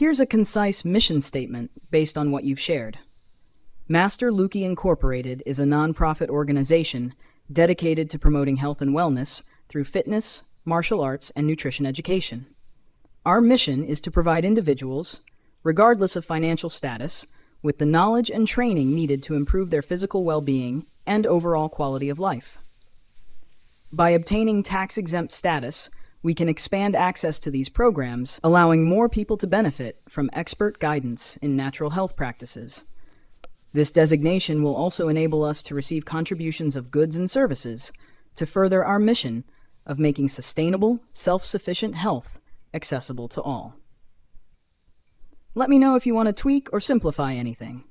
Here's a concise mission statement based on what you've shared. Master Lukey Incorporated is a nonprofit organization dedicated to promoting health and wellness through fitness, martial arts, and nutrition education. Our mission is to provide individuals, regardless of financial status, with the knowledge and training needed to improve their physical well-being and overall quality of life. By obtaining tax-exempt status, we can expand access to these programs, allowing more people to benefit from expert guidance in natural health practices. This designation will also enable us to receive contributions of goods and services to further our mission of making sustainable, self-sufficient health accessible to all. Let me know if you want to tweak or simplify anything.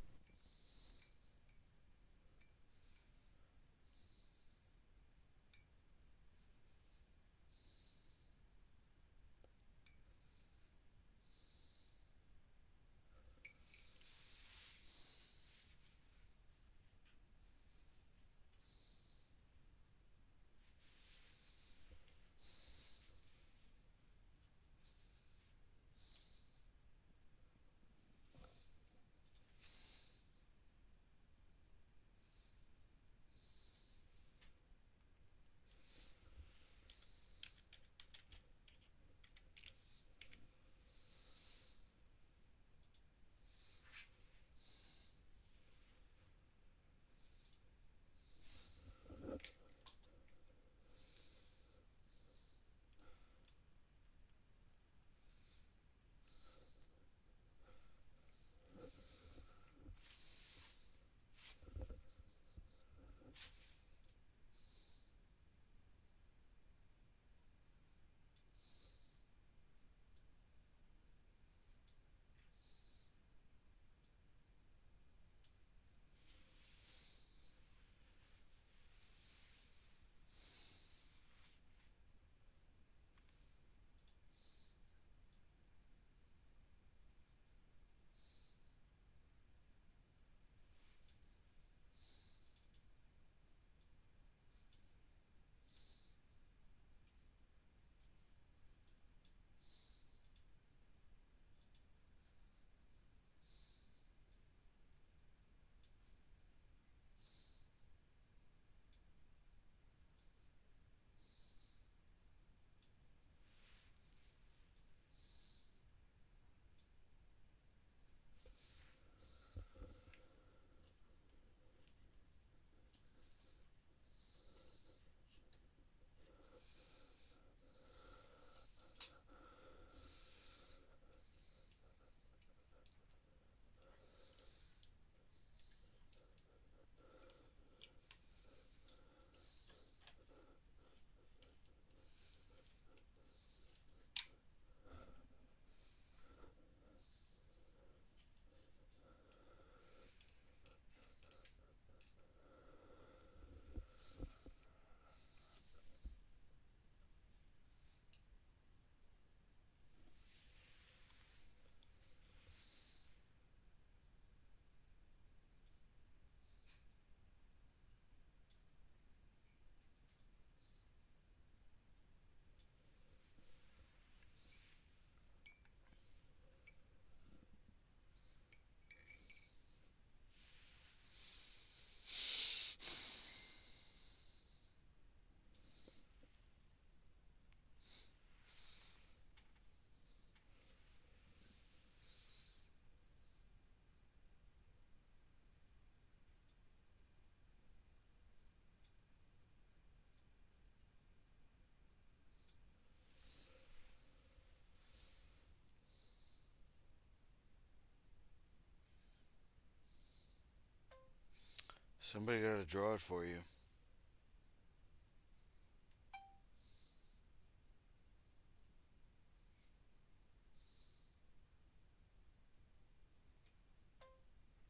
Somebody gotta draw it for you.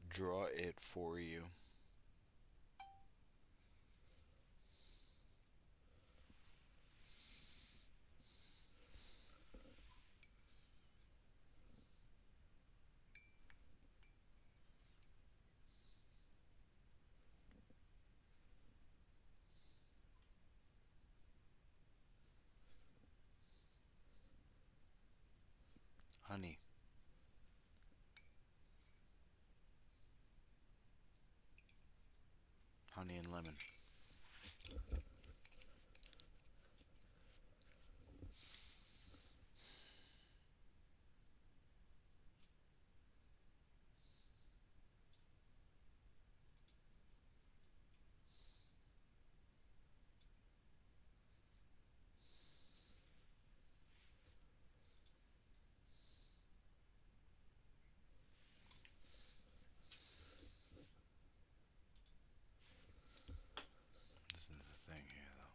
Draw it for you. Honey. lemon. Listen to the thing here, though.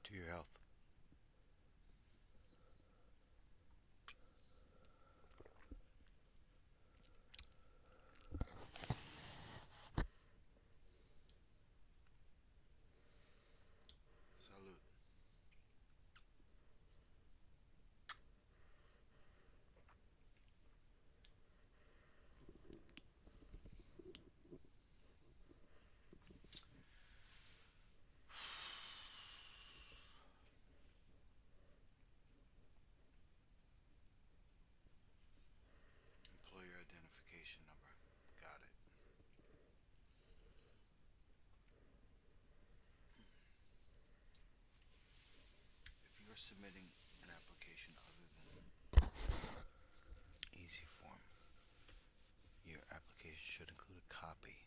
To your health. Salud. Employer identification number. Got it. If you're submitting an application other than easy form, your application should include a copy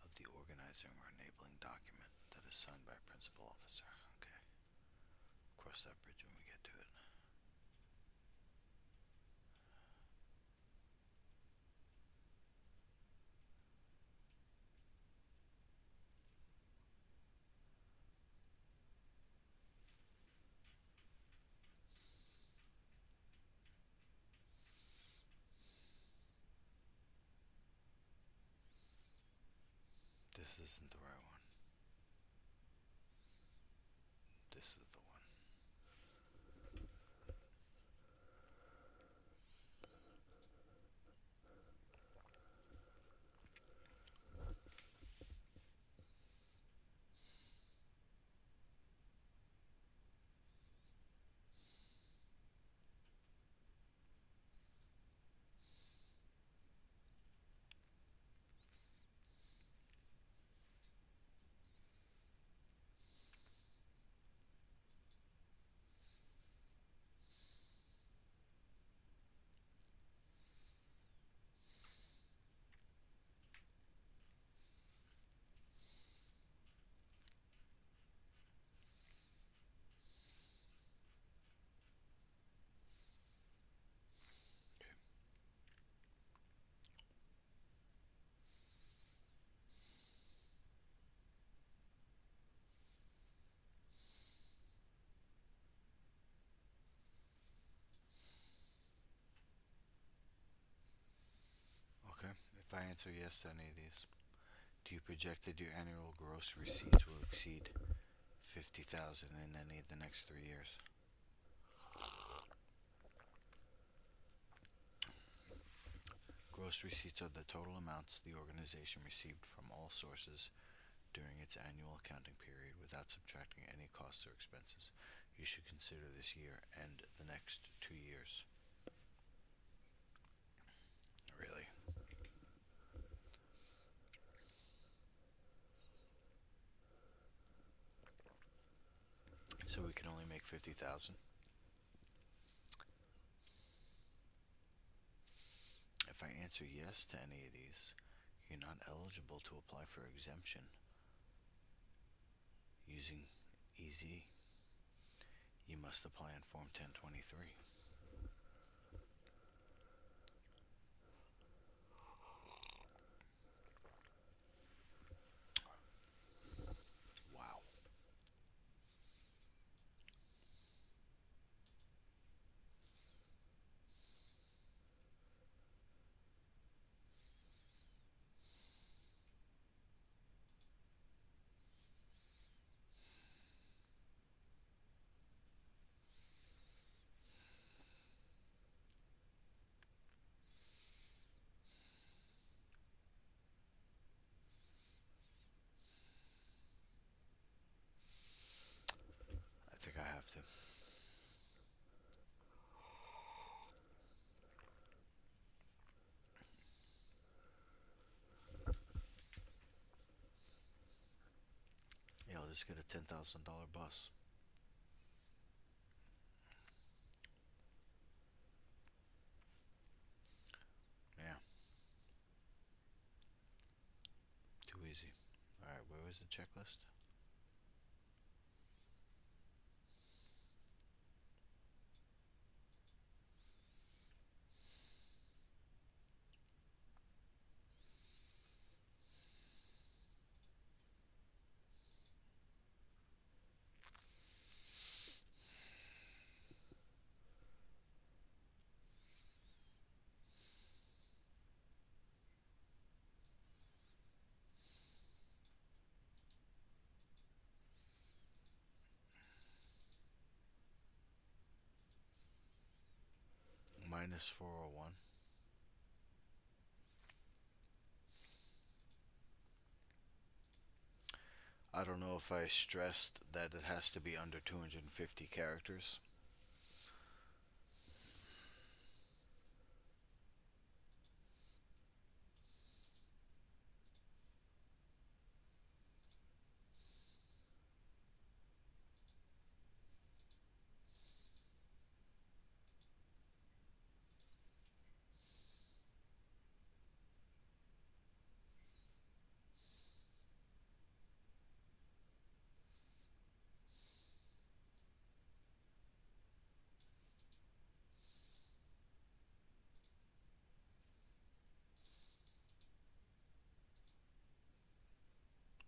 of the organizing or enabling document that is signed by a principal officer. Okay. Cross that bridge when we get to it. This isn't the right one. This is the one. Okay. If I answer yes to any of these, do you project that your annual gross receipts will exceed 50,000 in any of the next 3 years? Gross receipts are the total amounts the organization received from all sources during its annual accounting period without subtracting any costs or expenses. You should consider this year and the next 2 years. Really? So we can only make 50,000? If I answer yes to any of these, you're not eligible to apply for exemption. Using EZ, you must apply on Form 1023. to. Yeah, I'll just get a $10,000 bus. Yeah, too easy. Alright, where was the checklist? Minus 401. I don't know if I stressed that it has to be under 250 characters.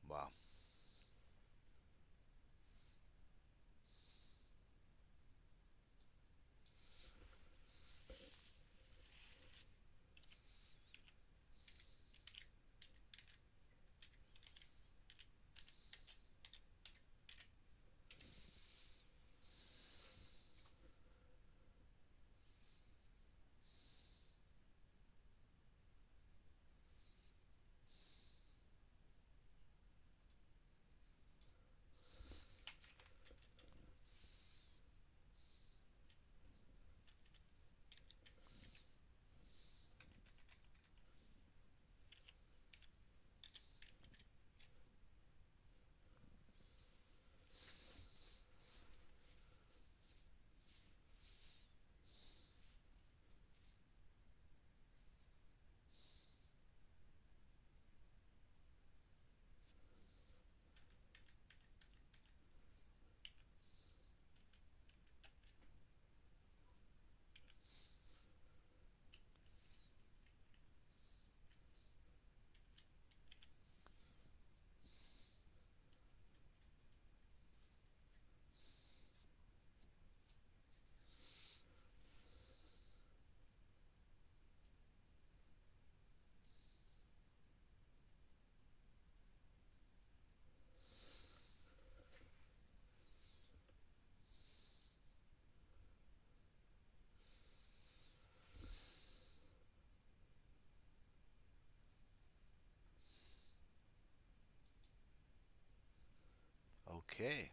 Wow. Okay.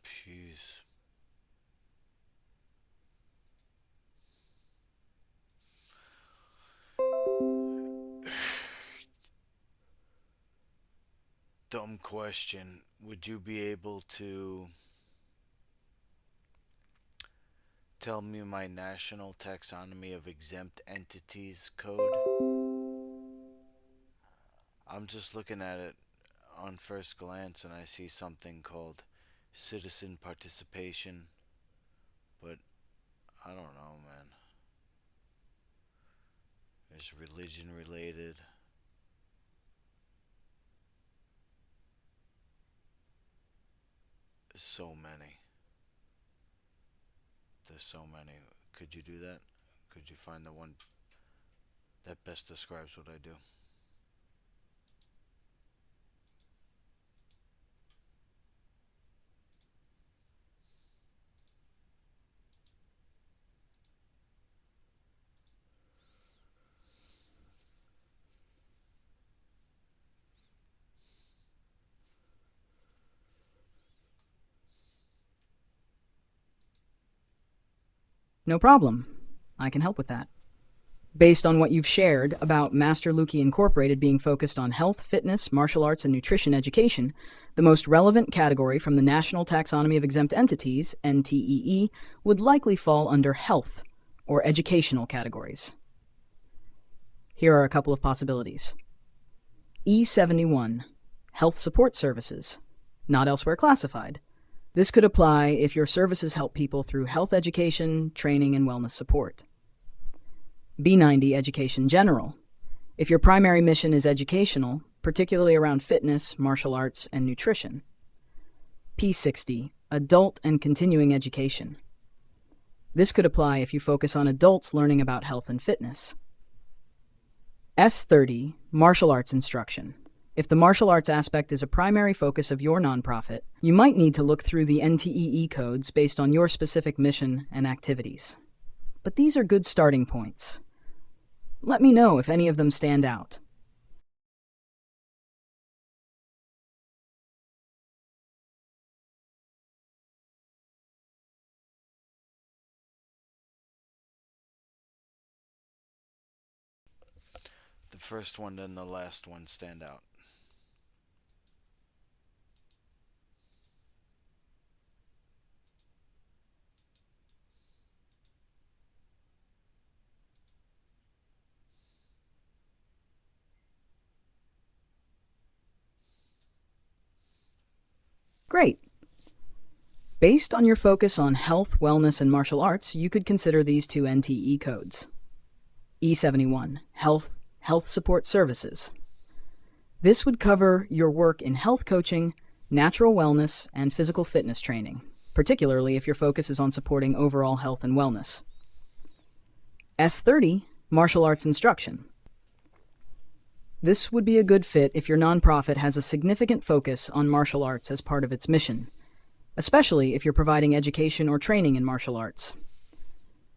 Jeez. Dumb question. Would you be able to tell me my National Taxonomy of Exempt Entities code? I'm just looking at it on first glance and I see something called citizen participation, but I don't know, man. There's religion related. There's so many. There's so many. Could you do that? Could you find the one that best describes what I do? No problem. I can help with that. Based on what you've shared about Master Luki Incorporated being focused on health, fitness, martial arts, and nutrition education, the most relevant category from the National Taxonomy of Exempt Entities, NTEE, would likely fall under health or educational categories. Here are a couple of possibilities. E71, Health Support Services, not elsewhere classified. This could apply if your services help people through health education, training, and wellness support. B90, Education General. If your primary mission is educational, particularly around fitness, martial arts, and nutrition. P60, Adult and Continuing Education. This could apply if you focus on adults learning about health and fitness. S30, Martial Arts Instruction. If the martial arts aspect is a primary focus of your nonprofit, you might need to look through the NTEE codes based on your specific mission and activities. But these are good starting points. Let me know if any of them stand out. The first one and the last one stand out. Great. Based on your focus on health, wellness, and martial arts, you could consider these two NTE codes. E71, Health Support Services. This would cover your work in health coaching, natural wellness, and physical fitness training, particularly if your focus is on supporting overall health and wellness. S30, Martial Arts Instruction. This would be a good fit if your nonprofit has a significant focus on martial arts as part of its mission, especially if you're providing education or training in martial arts.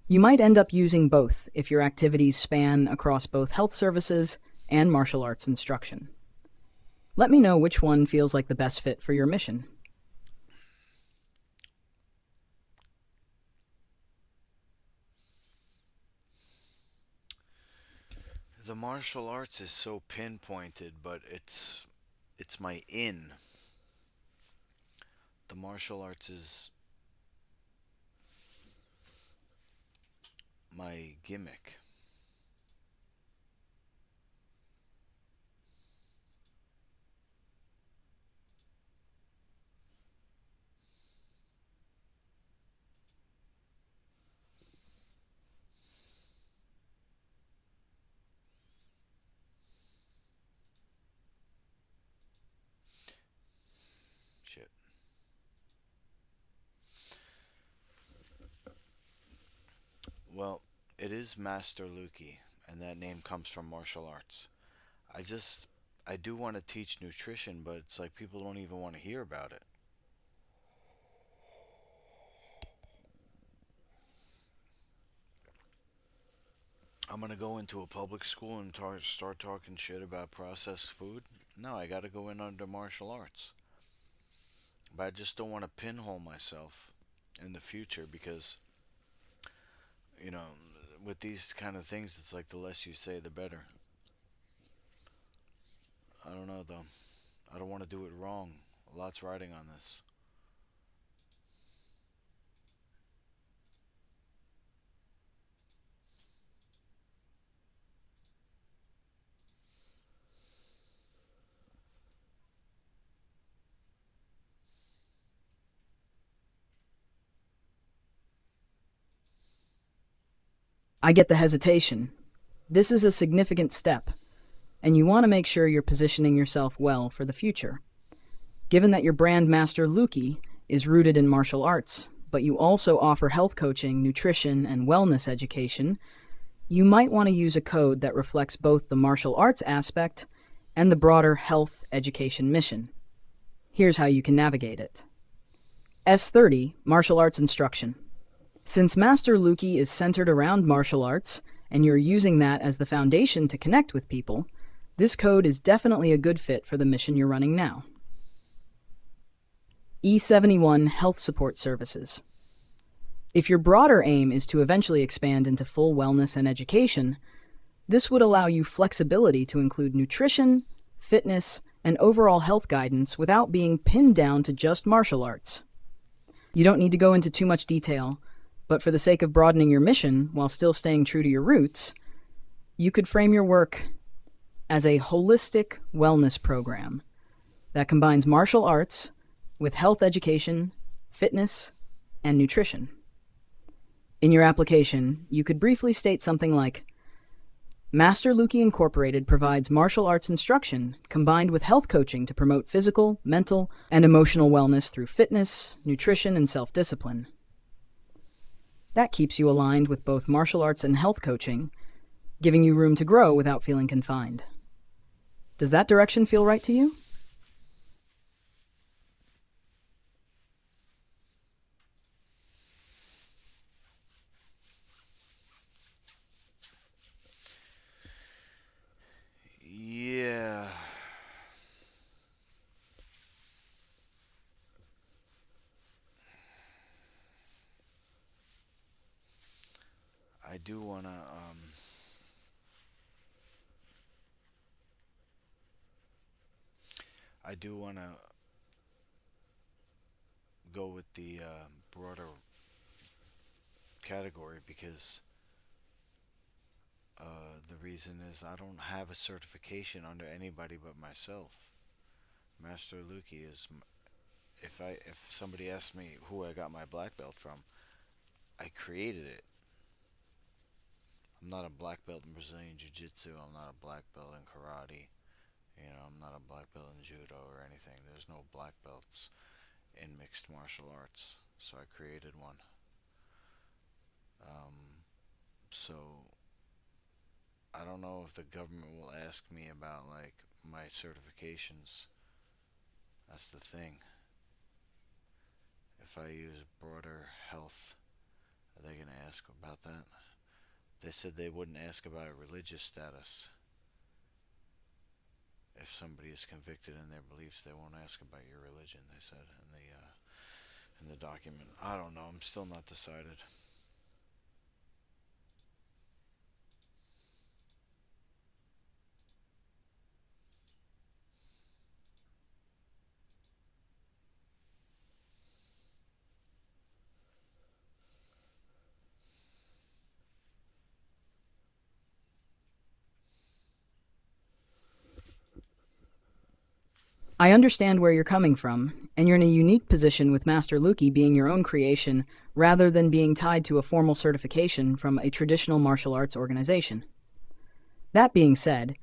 You might end up using both if your activities span across both health services and martial arts instruction. Let me know which one feels like the best fit for your mission. The martial arts is so pinpointed, but it's my in. The martial arts is my gimmick. Shit. Well, it is Master Luki, and that name comes from martial arts. I just I do want to teach nutrition, but it's like people don't even want to hear about it. I'm gonna go into a public school and start talking shit about processed food. No, I gotta go in under martial arts. But I just don't want to pinhole myself in the future because, you know, with these kind of things, it's like the less you say, the better. I don't know though. I don't want to do it wrong. A lot's riding on this. I get the hesitation. This is a significant step, and you want to make sure you're positioning yourself well for the future. Given that your brand Master Luki is rooted in martial arts, but you also offer health coaching, nutrition, and wellness education, you might want to use a code that reflects both the martial arts aspect and the broader health education mission. Here's how you can navigate it. S30, Martial Arts Instruction. Since Master Luki is centered around martial arts, and you're using that as the foundation to connect with people, this code is definitely a good fit for the mission you're running now. E71 Health Support Services. If your broader aim is to eventually expand into full wellness and education, this would allow you flexibility to include nutrition, fitness, and overall health guidance without being pinned down to just martial arts. You don't need to go into too much detail, but for the sake of broadening your mission while still staying true to your roots, you could frame your work as a holistic wellness program that combines martial arts with health education, fitness, and nutrition. In your application, you could briefly state something like, Master Luki Incorporated provides martial arts instruction combined with health coaching to promote physical, mental, and emotional wellness through fitness, nutrition, and self-discipline. That keeps you aligned with both martial arts and health coaching, giving you room to grow without feeling confined. Does that direction feel right to you? Yeah. I do want to I do want to go with the broader category because the reason is I don't have a certification under anybody but myself. Master Luki is if somebody asks me who I got my black belt from, I created it. I'm not a black belt in Brazilian Jiu-Jitsu. I'm not a black belt in karate. You know, I'm not a black belt in judo or anything. There's no black belts in mixed martial arts. So I created one. So I don't know if the government will ask me about like my certifications. That's the thing. If I use broader health, are they going to ask about that? They said they wouldn't ask about religious status. If somebody is convicted in their beliefs, they won't ask about your religion. They said in the document. I don't know. I'm still not decided. I understand where you're coming from, and you're in a unique position with Master Luki being your own creation rather than being tied to a formal certification from a traditional martial arts organization. That being said,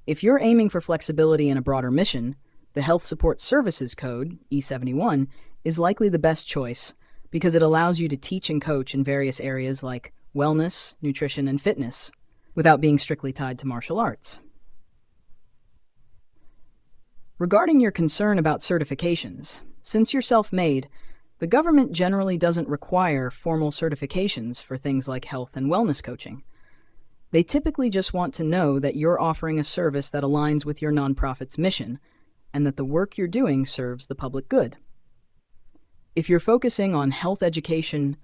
if you're aiming for flexibility in a broader mission, the Health Support Services Code, E71, is likely the best choice because it allows you to teach and coach in various areas like wellness, nutrition, and fitness without being strictly tied to martial arts. Regarding your concern about certifications, since you're self-made, the government generally doesn't require formal certifications for things like health and wellness coaching. They typically just want to know that you're offering a service that aligns with your nonprofit's mission and that the work you're doing serves the public good. If you're focusing on health education,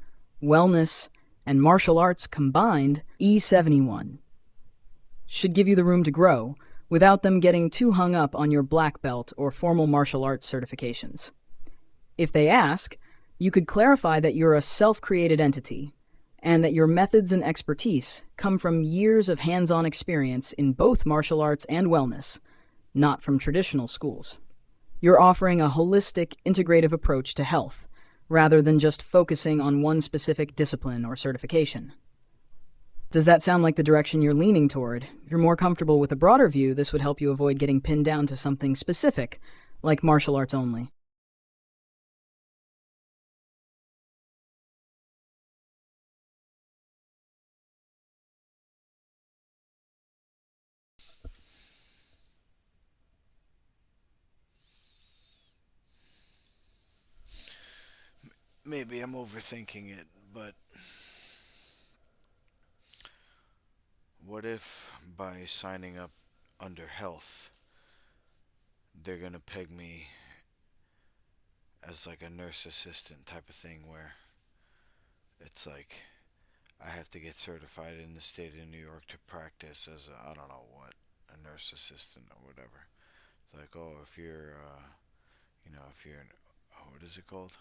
wellness, and martial arts combined, E71 should give you the room to grow without them getting too hung up on your black belt or formal martial arts certifications. If they ask, you could clarify that you're a self-created entity and that your methods and expertise come from years of hands-on experience in both martial arts and wellness, not from traditional schools. You're offering a holistic, integrative approach to health, rather than just focusing on one specific discipline or certification. Does that sound like the direction you're leaning toward? If you're more comfortable with a broader view, this would help you avoid getting pinned down to something specific, like martial arts only. Maybe I'm overthinking it, but what if by signing up under health, they're gonna peg me as like a nurse assistant type of thing where it's like I have to get certified in the state of New York to practice as I don't know what, a nurse assistant or whatever. It's like, oh, if you're, if you're, what is it called?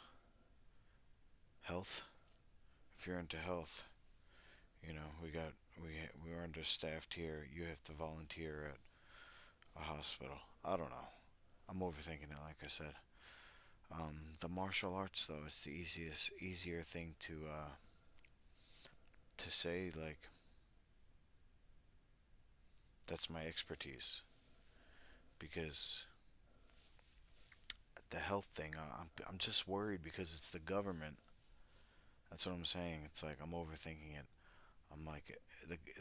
Health. If you're into health, we're understaffed here. You have to volunteer at a hospital. I don't know. I'm overthinking it, like I said. The martial arts, though, it's the easier thing to say. Like, that's my expertise. Because the health thing, I'm just worried because it's the government. That's what I'm saying. It's like I'm overthinking it. I'm like,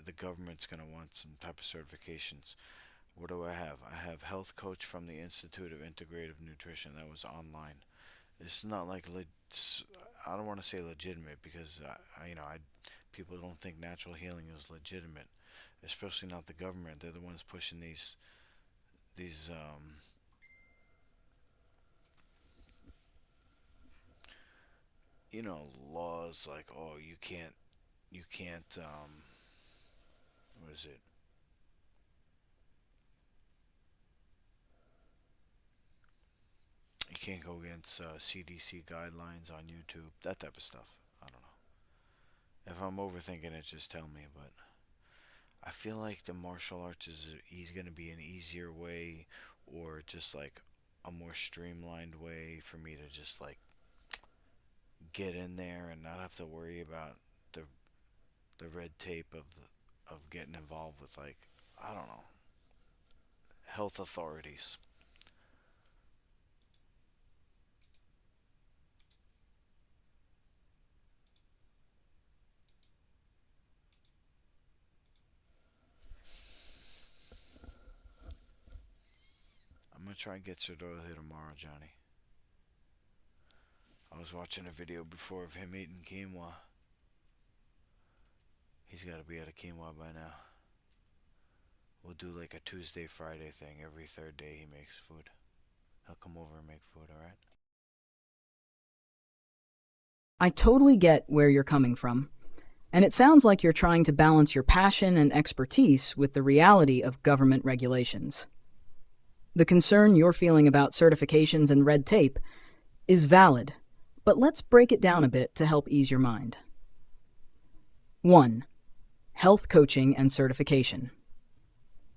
the government's gonna want some type of certifications. What do I have? I have health coach from the Institute of Integrative Nutrition. That was online. It's not like I don't want to say legitimate because people don't think natural healing is legitimate, especially not the government. They're the ones pushing these laws like, oh, you can't what is it? You can't go against CDC guidelines on YouTube, that type of stuff. I don't know. If I'm overthinking it, just tell me. But I feel like the martial arts is going to be an easier way, or just like a more streamlined way for me to just like get in there and not have to worry about the red tape of getting involved with, like, I don't know, health authorities. I'm gonna try and get Sardar here tomorrow, Johnny. I was watching a video before of him eating quinoa. He's got to be out of quinoa by now. We'll do like a Tuesday, Friday thing. Every third day he makes food. He'll come over and make food, alright? I totally get where you're coming from, and it sounds like you're trying to balance your passion and expertise with the reality of government regulations. The concern you're feeling about certifications and red tape is valid, but let's break it down a bit to help ease your mind. 1. Health coaching and certification.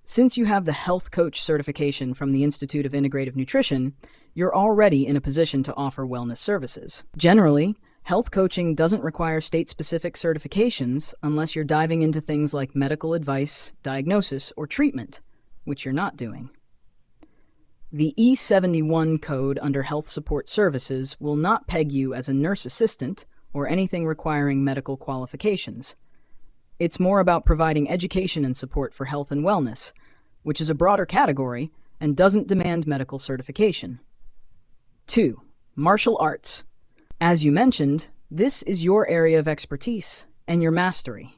Since you have the health coach certification from the Institute of Integrative Nutrition, you're already in a position to offer wellness services. Generally, health coaching doesn't require state-specific certifications unless you're diving into things like medical advice, diagnosis, or treatment, which you're not doing. The E71 code under Health Support Services will not peg you as a nurse assistant or anything requiring medical qualifications. It's more about providing education and support for health and wellness, which is a broader category and doesn't demand medical certification. 2. Martial arts. As you mentioned, this is your area of expertise and your mastery.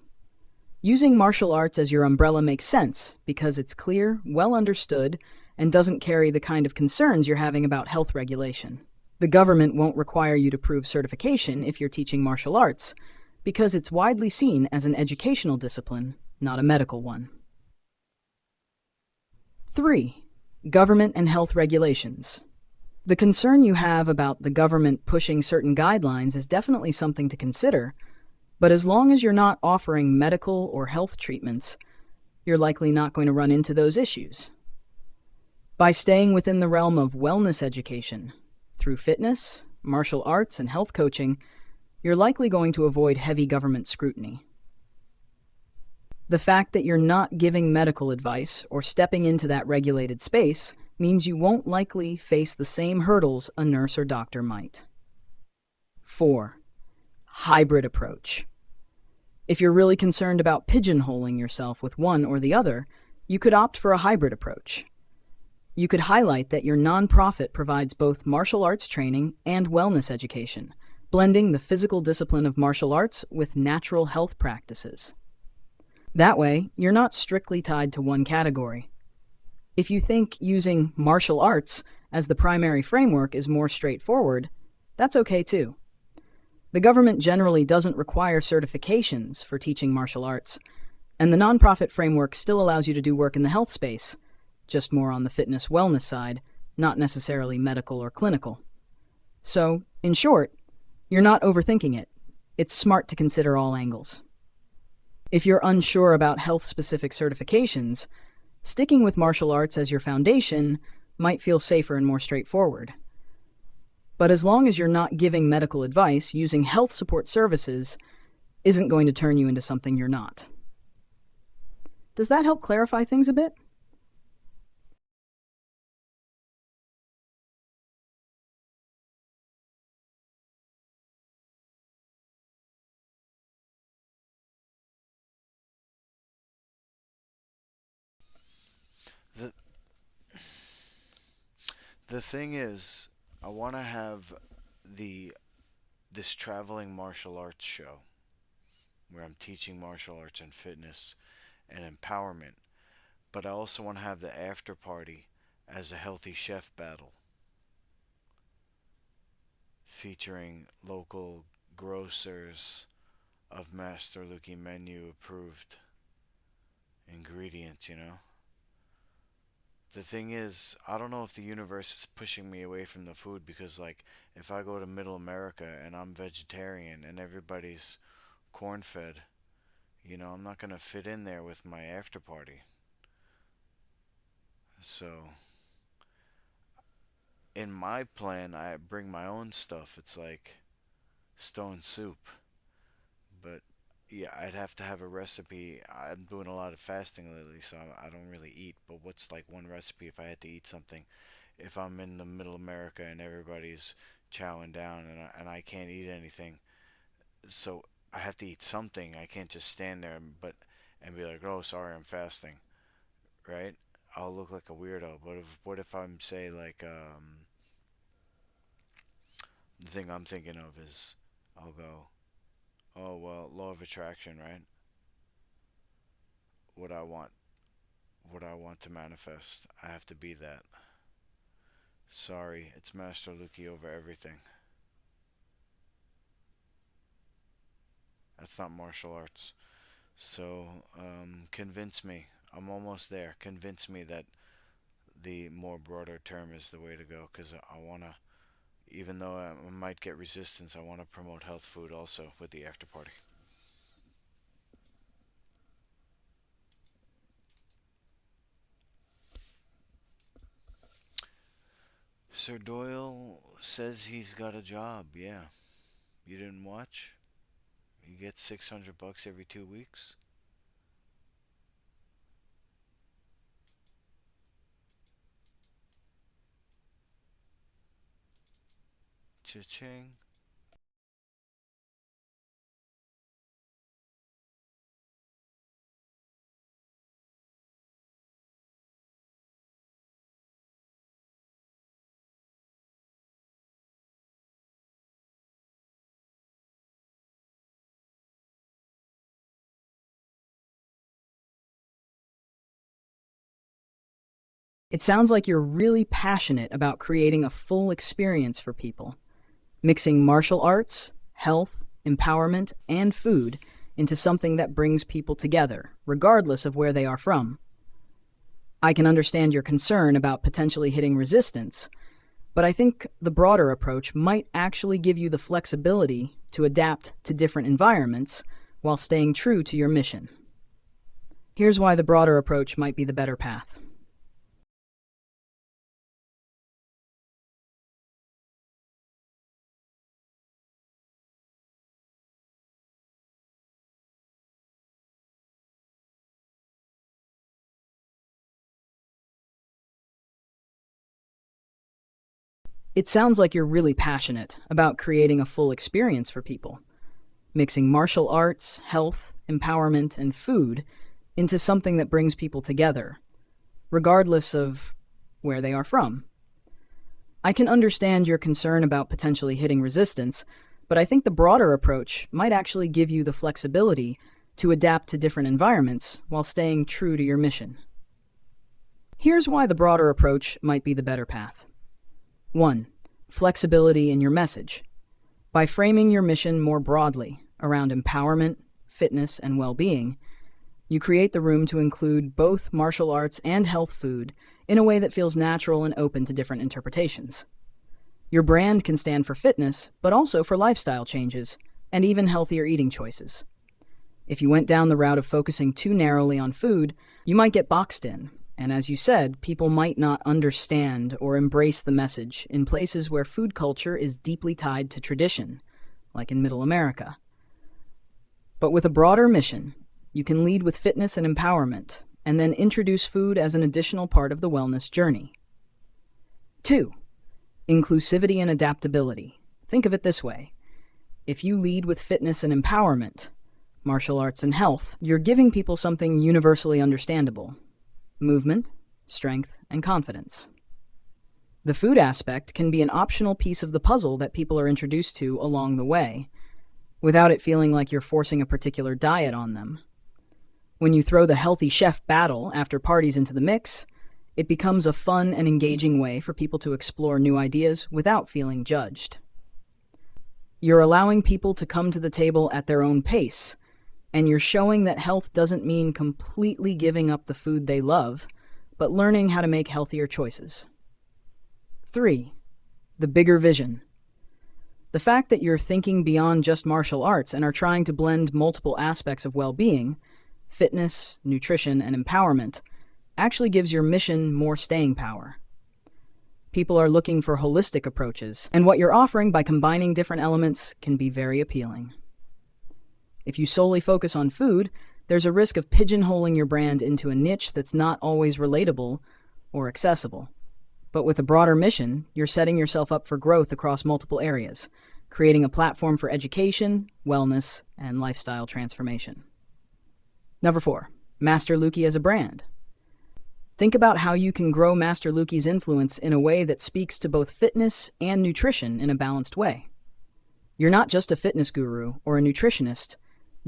Using martial arts as your umbrella makes sense because it's clear, well understood, and doesn't carry the kind of concerns you're having about health regulation. The government won't require you to prove certification if you're teaching martial arts, because it's widely seen as an educational discipline, not a medical one. 3. Government and health regulations. The concern you have about the government pushing certain guidelines is definitely something to consider, but as long as you're not offering medical or health treatments, you're likely not going to run into those issues. By staying within the realm of wellness education, through fitness, martial arts, and health coaching, you're likely going to avoid heavy government scrutiny. The fact that you're not giving medical advice or stepping into that regulated space means you won't likely face the same hurdles a nurse or doctor might. 4. Hybrid approach. If you're really concerned about pigeonholing yourself with one or the other, you could opt for a hybrid approach. You could highlight that your nonprofit provides both martial arts training and wellness education, blending the physical discipline of martial arts with natural health practices. That way, you're not strictly tied to one category. If you think using martial arts as the primary framework is more straightforward, that's okay too. The government generally doesn't require certifications for teaching martial arts, and the nonprofit framework still allows you to do work in the health space, just more on the fitness wellness side, not necessarily medical or clinical. So, in short, you're not overthinking it. It's smart to consider all angles. If you're unsure about health-specific certifications, sticking with martial arts as your foundation might feel safer and more straightforward. But as long as you're not giving medical advice, using health support services isn't going to turn you into something you're not. Does that help clarify things a bit? The the thing is, I want to have the this traveling martial arts show where I'm teaching martial arts and fitness and empowerment, but I also want to have the after party as a healthy chef battle featuring local grocers of Master Luki menu approved ingredients, you know? The thing is, I don't know if the universe is pushing me away from the food because, like, if I go to Middle America and I'm vegetarian and everybody's corn fed, I'm not gonna fit in there with my after party. So, in my plan, I bring my own stuff. It's like stone soup. But yeah, I'd have to have a recipe. I'm doing a lot of fasting lately, so I don't really eat. But what's like one recipe if I had to eat something? If I'm in the middle America and everybody's chowing down and I can't eat anything, so I have to eat something. I can't just stand there and be like, oh, sorry, I'm fasting, right? I'll look like a weirdo. But what if I'm say like the thing I'm thinking of is I'll go, oh well, law of attraction, right? What I want what I want to manifest. I have to be that. Sorry, it's Master Luki over everything. That's not martial arts. So, convince me. I'm almost there. Convince me that the more broader term is the way to go because I want to, even though I might get resistance, I want to promote health food also with the after party. Sir Doyle says he's got a job, yeah. You didn't watch? He gets $600 every 2 weeks. Cha-ching. It sounds like you're really passionate about creating a full experience for people, mixing martial arts, health, empowerment, and food into something that brings people together, regardless of where they are from. I can understand your concern about potentially hitting resistance, but I think the broader approach might actually give you the flexibility to adapt to different environments while staying true to your mission. Here's why the broader approach might be the better path. It sounds like you're really passionate about creating a full experience for people, mixing martial arts, health, empowerment, and food into something that brings people together, regardless of where they are from. I can understand your concern about potentially hitting resistance, but I think the broader approach might actually give you the flexibility to adapt to different environments while staying true to your mission. Here's why the broader approach might be the better path. 1. Flexibility in your message. By framing your mission more broadly around empowerment, fitness, and well-being, you create the room to include both martial arts and health food in a way that feels natural and open to different interpretations. Your brand can stand for fitness, but also for lifestyle changes and even healthier eating choices. If you went down the route of focusing too narrowly on food, you might get boxed in, and as you said, people might not understand or embrace the message in places where food culture is deeply tied to tradition, like in Middle America. But with a broader mission, you can lead with fitness and empowerment, and then introduce food as an additional part of the wellness journey. 2. Inclusivity and adaptability. Think of it this way. If you lead with fitness and empowerment, martial arts and health, you're giving people something universally understandable: movement, strength, and confidence. The food aspect can be an optional piece of the puzzle that people are introduced to along the way, without it feeling like you're forcing a particular diet on them. When you throw the healthy chef battle after parties into the mix, it becomes a fun and engaging way for people to explore new ideas without feeling judged. You're allowing people to come to the table at their own pace, and you're showing that health doesn't mean completely giving up the food they love, but learning how to make healthier choices. 3. The bigger vision. The fact that you're thinking beyond just martial arts and are trying to blend multiple aspects of well-being, fitness, nutrition, and empowerment, actually gives your mission more staying power. People are looking for holistic approaches, and what you're offering by combining different elements can be very appealing. If you solely focus on food, there's a risk of pigeonholing your brand into a niche that's not always relatable or accessible. But with a broader mission, you're setting yourself up for growth across multiple areas, creating a platform for education, wellness, and lifestyle transformation. Number 4, Master Lukey as a brand. Think about how you can grow Master Lukey's influence in a way that speaks to both fitness and nutrition in a balanced way. You're not just a fitness guru or a nutritionist,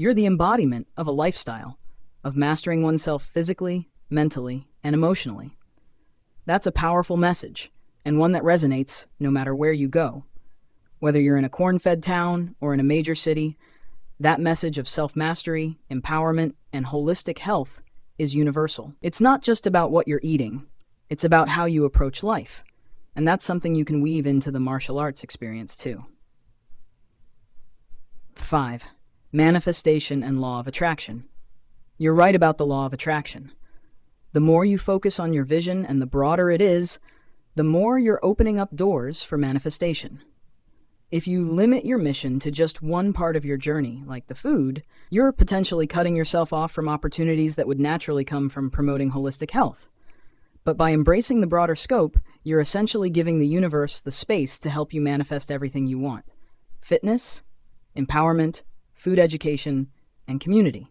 you're the embodiment of a lifestyle, of mastering oneself physically, mentally, and emotionally. That's a powerful message, and one that resonates no matter where you go. Whether you're in a corn-fed town or in a major city, that message of self-mastery, empowerment, and holistic health is universal. It's not just about what you're eating, it's about how you approach life, and that's something you can weave into the martial arts experience too. 5. Manifestation and law of attraction. You're right about the law of attraction. The more you focus on your vision and the broader it is, the more you're opening up doors for manifestation. If you limit your mission to just one part of your journey, like the food, you're potentially cutting yourself off from opportunities that would naturally come from promoting holistic health. But by embracing the broader scope, you're essentially giving the universe the space to help you manifest everything you want: fitness, empowerment, food education, and community.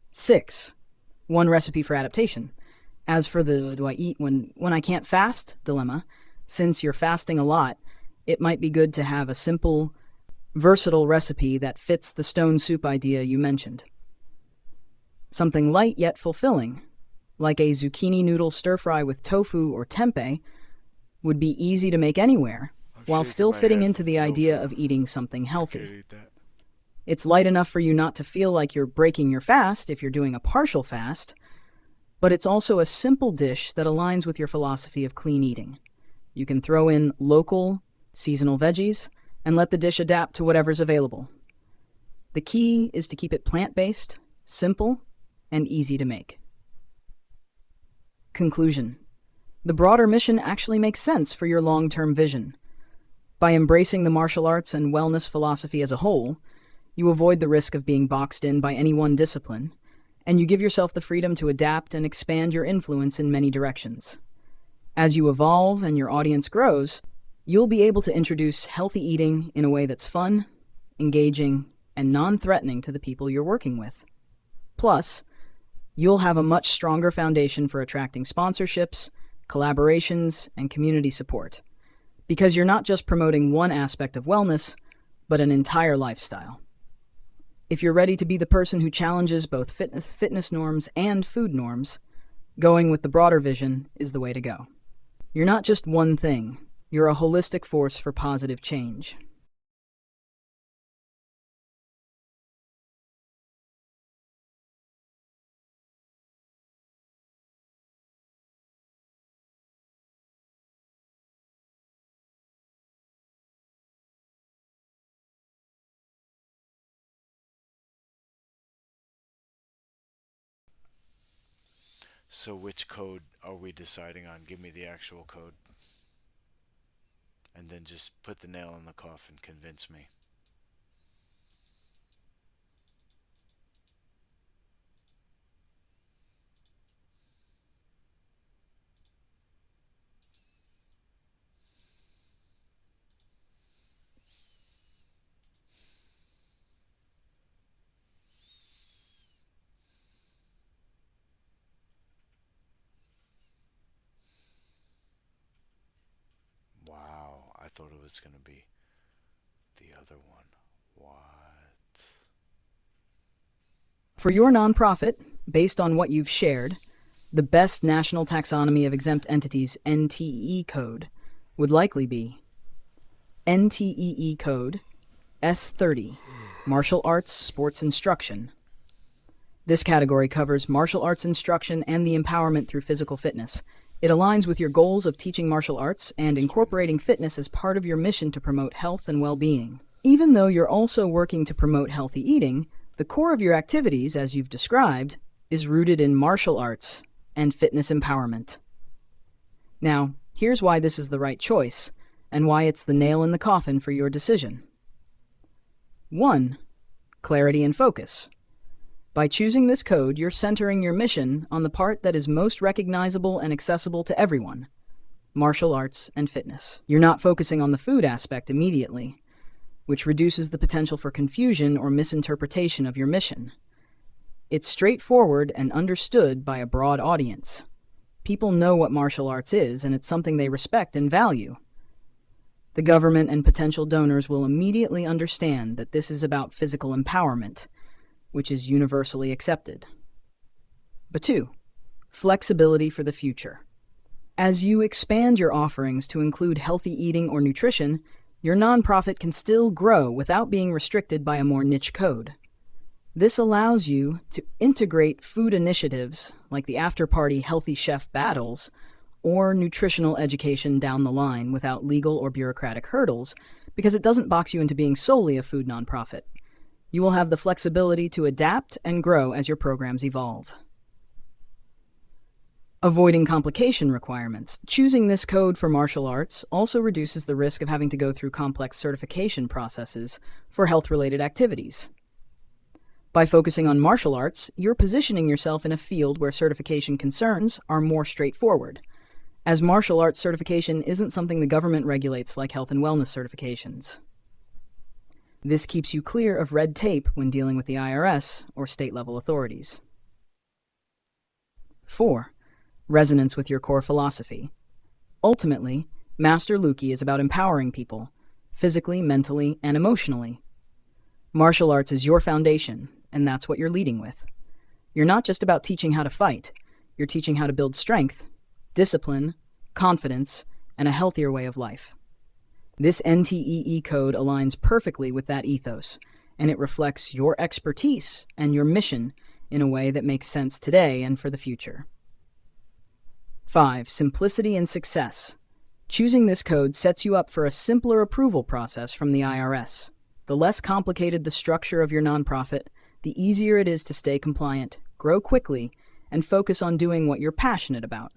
6. One recipe for adaptation. As for the do I eat when I can't fast dilemma, since you're fasting a lot, it might be good to have a simple, versatile recipe that fits the stone soup idea you mentioned. Something light yet fulfilling, like a zucchini noodle stir-fry with tofu or tempeh, would be easy to make anywhere, while still fitting into the idea of eating something healthy. It's light enough for you not to feel like you're breaking your fast if you're doing a partial fast, but it's also a simple dish that aligns with your philosophy of clean eating. You can throw in local, seasonal veggies and let the dish adapt to whatever's available. The key is to keep it plant-based, simple, and easy to make. Conclusion. The broader mission actually makes sense for your long-term vision. By embracing the martial arts and wellness philosophy as a whole, you avoid the risk of being boxed in by any one discipline, and you give yourself the freedom to adapt and expand your influence in many directions. As you evolve and your audience grows, you'll be able to introduce healthy eating in a way that's fun, engaging, and non-threatening to the people you're working with. Plus, you'll have a much stronger foundation for attracting sponsorships, collaborations, and community support, because you're not just promoting one aspect of wellness, but an entire lifestyle. If you're ready to be the person who challenges both fitness norms and food norms, going with the broader vision is the way to go. You're not just one thing, you're a holistic force for positive change. So which code are we deciding on? Give me the actual code. And then just put the nail in the coffin. Convince me. Wow, I thought it was going to be the other one. What? For your nonprofit, based on what you've shared, the best National Taxonomy of Exempt Entities NTE code would likely be NTEE code S30, Martial Arts Sports Instruction. This category covers martial arts instruction and the empowerment through physical fitness. It aligns with your goals of teaching martial arts and incorporating fitness as part of your mission to promote health and well-being. Even though you're also working to promote healthy eating, the core of your activities, as you've described, is rooted in martial arts and fitness empowerment. Now, here's why this is the right choice, and why it's the nail in the coffin for your decision. 1. Clarity and focus. By choosing this code, you're centering your mission on the part that is most recognizable and accessible to everyone: martial arts and fitness. You're not focusing on the food aspect immediately, which reduces the potential for confusion or misinterpretation of your mission. It's straightforward and understood by a broad audience. People know what martial arts is, and it's something they respect and value. The government and potential donors will immediately understand that this is about physical empowerment, which is universally accepted. But 2, flexibility for the future. As you expand your offerings to include healthy eating or nutrition, your nonprofit can still grow without being restricted by a more niche code. This allows you to integrate food initiatives like the after-party healthy chef battles or nutritional education down the line without legal or bureaucratic hurdles, because it doesn't box you into being solely a food nonprofit. You will have the flexibility to adapt and grow as your programs evolve. Avoiding complication requirements. Choosing this code for martial arts also reduces the risk of having to go through complex certification processes for health-related activities. By focusing on martial arts, you're positioning yourself in a field where certification concerns are more straightforward, as martial arts certification isn't something the government regulates like health and wellness certifications. This keeps you clear of red tape when dealing with the IRS or state-level authorities. 4. Resonance with your core philosophy. Ultimately, Master Lukey is about empowering people, physically, mentally, and emotionally. Martial arts is your foundation, and that's what you're leading with. You're not just about teaching how to fight. You're teaching how to build strength, discipline, confidence, and a healthier way of life. This NTEE code aligns perfectly with that ethos, and it reflects your expertise and your mission in a way that makes sense today and for the future. 5. Simplicity and success. Choosing this code sets you up for a simpler approval process from the IRS. The less complicated the structure of your nonprofit, the easier it is to stay compliant, grow quickly, and focus on doing what you're passionate about.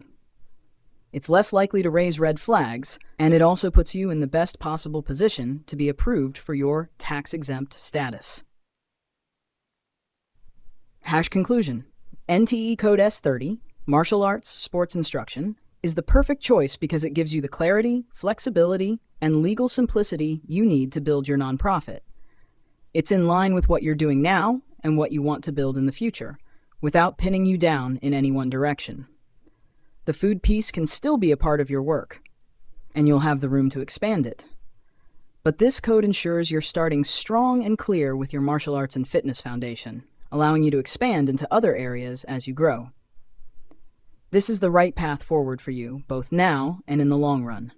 It's less likely to raise red flags, and it also puts you in the best possible position to be approved for your tax-exempt status. Conclusion. NTE Code S30, Martial Arts Sports Instruction, is the perfect choice because it gives you the clarity, flexibility, and legal simplicity you need to build your nonprofit. It's in line with what you're doing now and what you want to build in the future, without pinning you down in any one direction. The food piece can still be a part of your work, and you'll have the room to expand it. But this code ensures you're starting strong and clear with your martial arts and fitness foundation, allowing you to expand into other areas as you grow. This is the right path forward for you, both now and in the long run.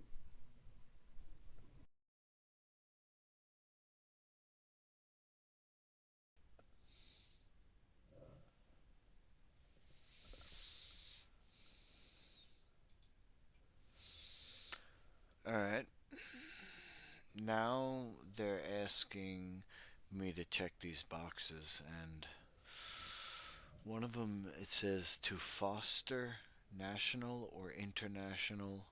Alright. Now they're asking me to check these boxes, and one of them, it says to foster national or international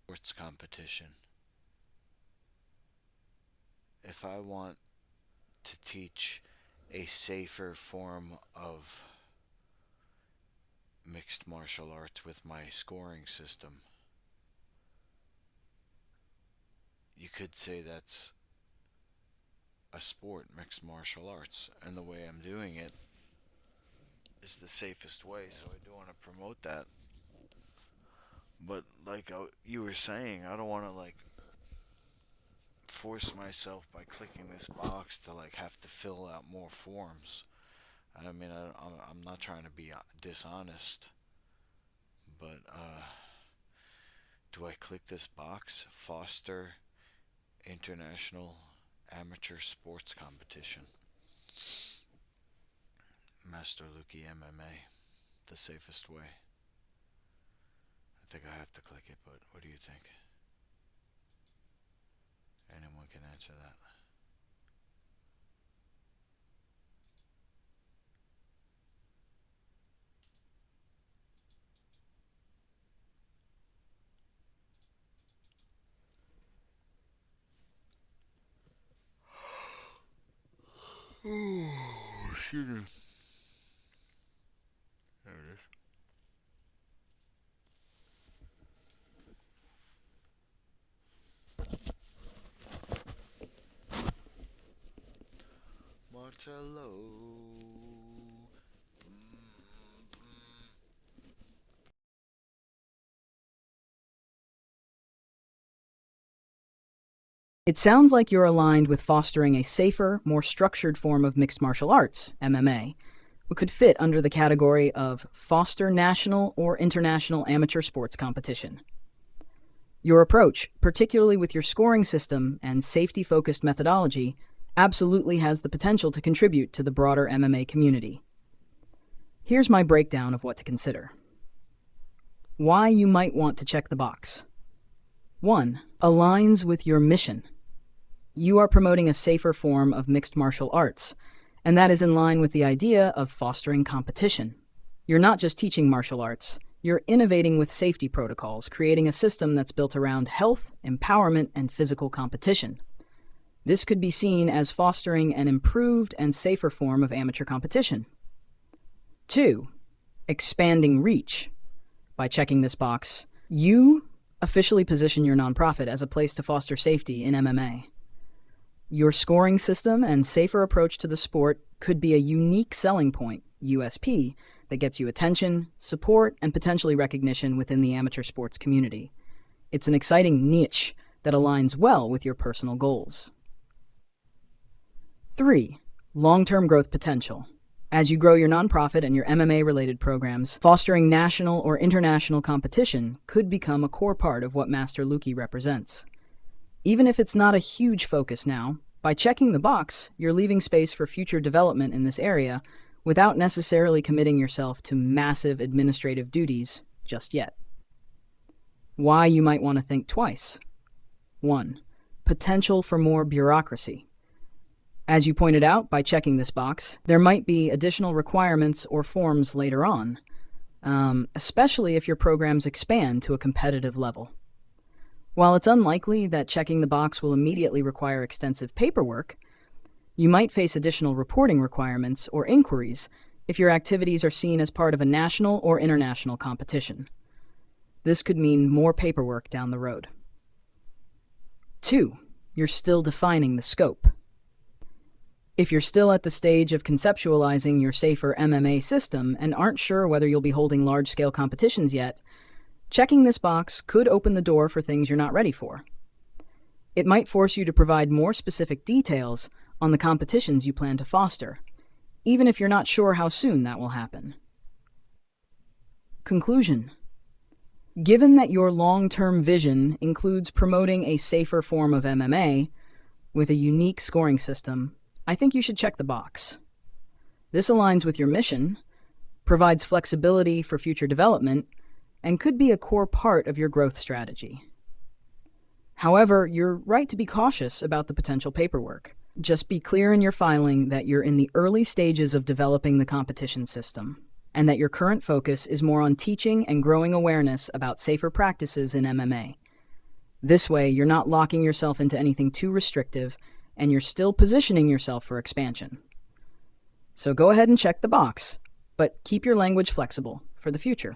sports competition. If I want to teach a safer form of mixed martial arts with my scoring system, you could say that's a sport, mixed martial arts, and the way I'm doing it is the safest way, so I do want to promote that. But like you were saying, I don't want to force myself by clicking this box to have to fill out more forms. I mean, I'm not trying to be dishonest, but do I click this box? Foster International Amateur Sports Competition. Master Luki MMA. The safest way. I think I have to click it, but what do you think? Anyone can answer that. Oh, excuse me. There it is. Martello. It sounds like you're aligned with fostering a safer, more structured form of mixed martial arts, MMA, which could fit under the category of foster national or international amateur sports competition. Your approach, particularly with your scoring system and safety-focused methodology, absolutely has the potential to contribute to the broader MMA community. Here's my breakdown of what to consider. Why you might want to check the box. 1. Aligns with your mission. You are promoting a safer form of mixed martial arts, and that is in line with the idea of fostering competition. You're not just teaching martial arts, you're innovating with safety protocols, creating a system that's built around health, empowerment, and physical competition. This could be seen as fostering an improved and safer form of amateur competition. 2. Expanding reach. By checking this box, you officially position your nonprofit as a place to foster safety in MMA. Your scoring system and safer approach to the sport could be a unique selling point, USP, that gets you attention, support, and potentially recognition within the amateur sports community. It's an exciting niche that aligns well with your personal goals. 3. Long-term growth potential. As you grow your nonprofit and your MMA-related programs, fostering national or international competition could become a core part of what Master Lukey represents. Even if it's not a huge focus now, by checking the box, you're leaving space for future development in this area without necessarily committing yourself to massive administrative duties just yet. Why you might want to think twice. 1. Potential for more bureaucracy. As you pointed out, by checking this box, there might be additional requirements or forms later on, especially if your programs expand to a competitive level. While it's unlikely that checking the box will immediately require extensive paperwork, you might face additional reporting requirements or inquiries if your activities are seen as part of a national or international competition. This could mean more paperwork down the road. 2. You're still defining the scope. If you're still at the stage of conceptualizing your safer MMA system and aren't sure whether you'll be holding large-scale competitions yet, checking this box could open the door for things you're not ready for. It might force you to provide more specific details on the competitions you plan to foster, even if you're not sure how soon that will happen. Conclusion. Given that your long-term vision includes promoting a safer form of MMA with a unique scoring system, I think you should check the box. This aligns with your mission, provides flexibility for future development, and could be a core part of your growth strategy. However, you're right to be cautious about the potential paperwork. Just be clear in your filing that you're in the early stages of developing the competition system, and that your current focus is more on teaching and growing awareness about safer practices in MMA. This way, you're not locking yourself into anything too restrictive, and you're still positioning yourself for expansion. So go ahead and check the box, but keep your language flexible for the future.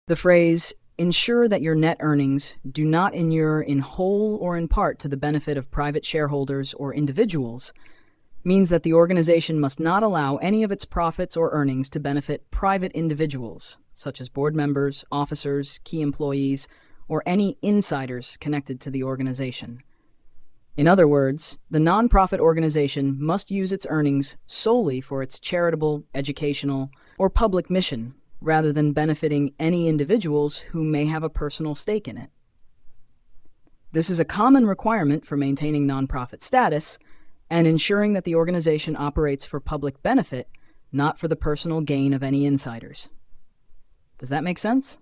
The phrase, "ensure that your net earnings do not inure in whole or in part to the benefit of private shareholders or individuals," means that the organization must not allow any of its profits or earnings to benefit private individuals, such as board members, officers, key employees, or any insiders connected to the organization. In other words, the nonprofit organization must use its earnings solely for its charitable, educational, or public mission, rather than benefiting any individuals who may have a personal stake in it. This is a common requirement for maintaining nonprofit status and ensuring that the organization operates for public benefit not for the personal gain of any insiders. Does that make sense?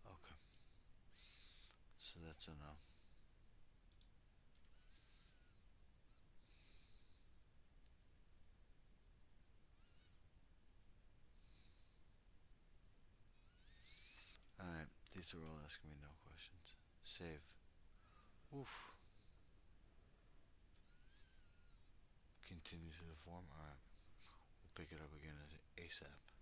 Okay. So that's a no. Alright, these are all asking me no questions. Save. Oof. Continue to the form. Alright. We'll pick it up again as ASAP.